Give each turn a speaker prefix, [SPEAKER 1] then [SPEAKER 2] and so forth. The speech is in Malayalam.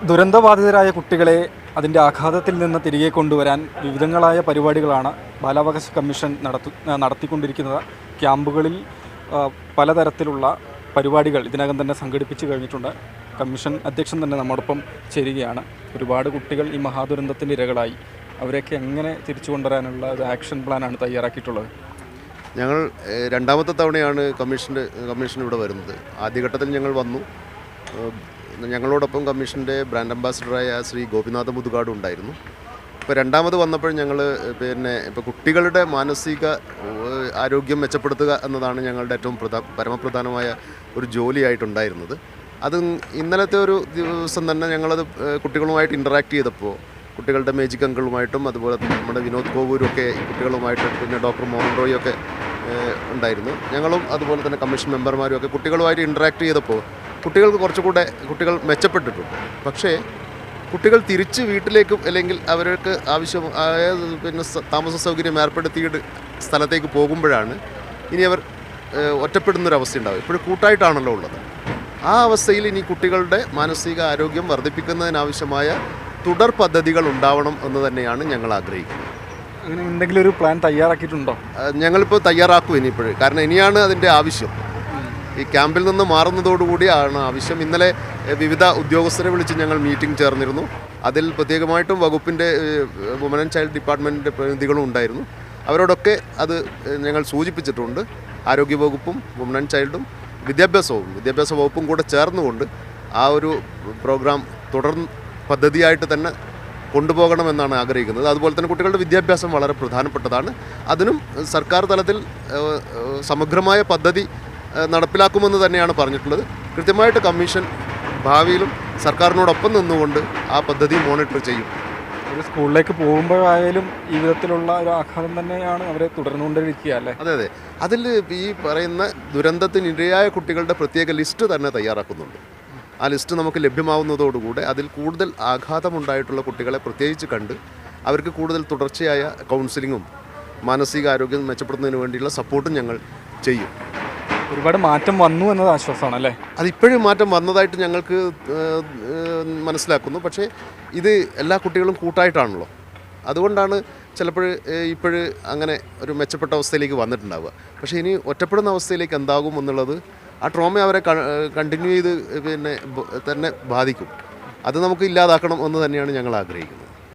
[SPEAKER 1] ദുരന്തബാധിതരായ കുട്ടികളെ അതിൻ്റെ ആഘാതത്തിൽ നിന്ന് തിരികെ കൊണ്ടുവരാൻ വിവിധങ്ങളായ പരിപാടികളാണ് ബാലാവകാശ കമ്മീഷൻ നടത്തിക്കൊണ്ടിരിക്കുന്നത്. ക്യാമ്പുകളിൽ പലതരത്തിലുള്ള പരിപാടികൾ ഇതിനകം തന്നെ സംഘടിപ്പിച്ചു കഴിഞ്ഞിട്ടുണ്ട്. കമ്മീഷൻ അധ്യക്ഷൻ തന്നെ നമ്മോടൊപ്പം ചേരുകയാണ്. ഒരുപാട് കുട്ടികൾ ഈ മഹാദുരന്തത്തിൻ്റെ ഇരകളായി. അവരെയൊക്കെ എങ്ങനെ തിരിച്ചു കൊണ്ടുവരാനുള്ള ഒരു ആക്ഷൻ പ്ലാനാണ് തയ്യാറാക്കിയിട്ടുള്ളത്?
[SPEAKER 2] ഞങ്ങൾ രണ്ടാമത്തെ തവണയാണ് കമ്മീഷൻ ഇവിടെ വരുന്നത്. ആദ്യഘട്ടത്തിൽ ഞങ്ങൾ വന്നു. ഞങ്ങളോടൊപ്പം കമ്മീഷൻ്റെ ബ്രാൻഡ് അംബാസിഡറായ ശ്രീ ഗോപിനാഥ മുതുകാട് ഉണ്ടായിരുന്നു. ഇപ്പോൾ രണ്ടാമത് വന്നപ്പോൾ ഞങ്ങൾ ഇപ്പോൾ കുട്ടികളുടെ മാനസിക ആരോഗ്യം മെച്ചപ്പെടുത്തുക എന്നതാണ് ഞങ്ങളുടെ ഏറ്റവും പരമപ്രധാനമായ ഒരു ജോലിയായിട്ടുണ്ടായിരുന്നത്. അത് ഇന്നലത്തെ ഒരു ദിവസം തന്നെ ഞങ്ങളത് കുട്ടികളുമായിട്ട് ഇൻറ്ററാക്ട് ചെയ്തപ്പോൾ കുട്ടികളുടെ മേജിക് അങ്കിളുമായിട്ടും അതുപോലെ നമ്മുടെ വിനോദ് കോവൂരും ഒക്കെ കുട്ടികളുമായിട്ട് പിന്നെ ഡോക്ടർ മോഹൻ റോയൊക്കെ ഉണ്ടായിരുന്നു. ഞങ്ങളും അതുപോലെ തന്നെ കമ്മീഷൻ മെമ്പർമാരും ഒക്കെ കുട്ടികളുമായിട്ട് ഇൻറ്ററാക്ട് ചെയ്തപ്പോൾ കുട്ടികൾക്ക് കുറച്ചുകൂടെ കുട്ടികൾ മെച്ചപ്പെട്ടിട്ടുണ്ട്. പക്ഷേ കുട്ടികൾ തിരിച്ച് വീട്ടിലേക്കും അല്ലെങ്കിൽ അവർക്ക് ആവശ്യമായ പിന്നെ താമസ സൗകര്യം ഏർപ്പെടുത്തിയിട്ട് സ്ഥലത്തേക്ക് പോകുമ്പോഴാണ് ഇനി അവർ ഒറ്റപ്പെടുന്നൊരവസ്ഥ ഉണ്ടാവും. ഇപ്പോഴും കൂട്ടായിട്ടാണല്ലോ ഉള്ളത്. ആ അവസ്ഥയിൽ ഇനി കുട്ടികളുടെ മാനസിക ആരോഗ്യം വർദ്ധിപ്പിക്കുന്നതിനാവശ്യമായ തുടർ പദ്ധതികൾ ഉണ്ടാവണം എന്ന് തന്നെയാണ് ഞങ്ങൾ ആഗ്രഹിക്കുന്നത്.
[SPEAKER 1] അങ്ങനെ എന്തെങ്കിലും ഒരു പ്ലാൻ തയ്യാറാക്കിയിട്ടുണ്ടോ?
[SPEAKER 2] ഞങ്ങളിപ്പോൾ തയ്യാറാക്കും ഇനിയിപ്പോൾ, കാരണം ഇനിയാണ് അതിൻ്റെ ആവശ്യം. ഈ ക്യാമ്പിൽ നിന്ന് മാറുന്നതോടുകൂടിയാണ് ആവശ്യം. ഇന്നലെ വിവിധ ഉദ്യോഗസ്ഥരെ വിളിച്ച് ഞങ്ങൾ മീറ്റിംഗ് ചേർന്നിരുന്നു. അതിൽ പ്രത്യേകമായിട്ടും വകുപ്പിൻ്റെ വുമൻ ആൻഡ് ചൈൽഡ് ഡിപ്പാർട്ട്മെൻറ്റിൻ്റെ പ്രതിനിധികളും ഉണ്ടായിരുന്നു. അവരോടൊക്കെ അത് ഞങ്ങൾ സൂചിപ്പിച്ചിട്ടുണ്ട്. ആരോഗ്യവകുപ്പും വുമൻ ആൻഡ് ചൈൽഡും വിദ്യാഭ്യാസ വകുപ്പും കൂടെ ചേർന്നുകൊണ്ട് ആ ഒരു പ്രോഗ്രാം പദ്ധതിയായിട്ട് തന്നെ കൊണ്ടുപോകണമെന്നാണ് ആഗ്രഹിക്കുന്നത്. അതുപോലെ തന്നെ കുട്ടികളുടെ വിദ്യാഭ്യാസം വളരെ പ്രധാനപ്പെട്ടതാണ്. അതിനും സർക്കാർ തലത്തിൽ സമഗ്രമായ പദ്ധതി നടപ്പിലാക്കുമെന്ന് തന്നെയാണ് പറഞ്ഞിട്ടുള്ളത്. കൃത്യമായിട്ട് കമ്മീഷൻ ഭാവിയിലും സർക്കാരിനോടൊപ്പം നിന്നുകൊണ്ട് ആ പദ്ധതി മോണിറ്റർ ചെയ്യും.
[SPEAKER 1] ഒരു സ്കൂളിലേക്ക് പോകുമ്പോഴായാലും ഈ വിധത്തിലുള്ള ഒരു ആഘാതം തന്നെയാണ് അവരെ തുടർന്നുകൊണ്ടിരിക്കുക അല്ലേ?
[SPEAKER 2] അതെ. അതിൽ ഈ പറയുന്ന ദുരന്തത്തിനിരയായ കുട്ടികളുടെ പ്രത്യേക ലിസ്റ്റ് തന്നെ തയ്യാറാക്കുന്നുണ്ട്. ആ ലിസ്റ്റ് നമുക്ക് ലഭ്യമാവുന്നതോടുകൂടെ അതിൽ കൂടുതൽ ആഘാതമുണ്ടായിട്ടുള്ള കുട്ടികളെ പ്രത്യേകിച്ച് കണ്ട് അവർക്ക് കൂടുതൽ തുടർച്ചയായ കൗൺസിലിങ്ങും മാനസികാരോഗ്യം മെച്ചപ്പെടുത്തുന്നതിന് വേണ്ടിയുള്ള സപ്പോർട്ടും ഞങ്ങൾ ചെയ്യും.
[SPEAKER 1] ഒരുപാട് മാറ്റം വന്നു എന്നത് ആശ്വാസമാണ് അല്ലേ?
[SPEAKER 2] അതിപ്പോഴും മാറ്റം വന്നതായിട്ട് ഞങ്ങൾക്ക് മനസ്സിലാക്കുന്നു. പക്ഷേ ഇത് എല്ലാ കുട്ടികളും കൂട്ടായിട്ടാണല്ലോ. അതുകൊണ്ടാണ് ചിലപ്പോൾ ഇപ്പോഴ് അങ്ങനെ ഒരു മെച്ചപ്പെട്ട അവസ്ഥയിലേക്ക് വന്നിട്ടുണ്ടാവുക. പക്ഷേ ഇനി ഒറ്റപ്പെടുന്ന അവസ്ഥയിലേക്ക് എന്താകും എന്നുള്ളത് ആ ട്രോമ അവരെ കണ്ടിന്യൂ ചെയ്ത് തന്നെ ബാധിക്കും. അത് നമുക്ക് ഇല്ലാതാക്കണം എന്ന് തന്നെയാണ് ഞങ്ങൾ ആഗ്രഹിക്കുന്നത്.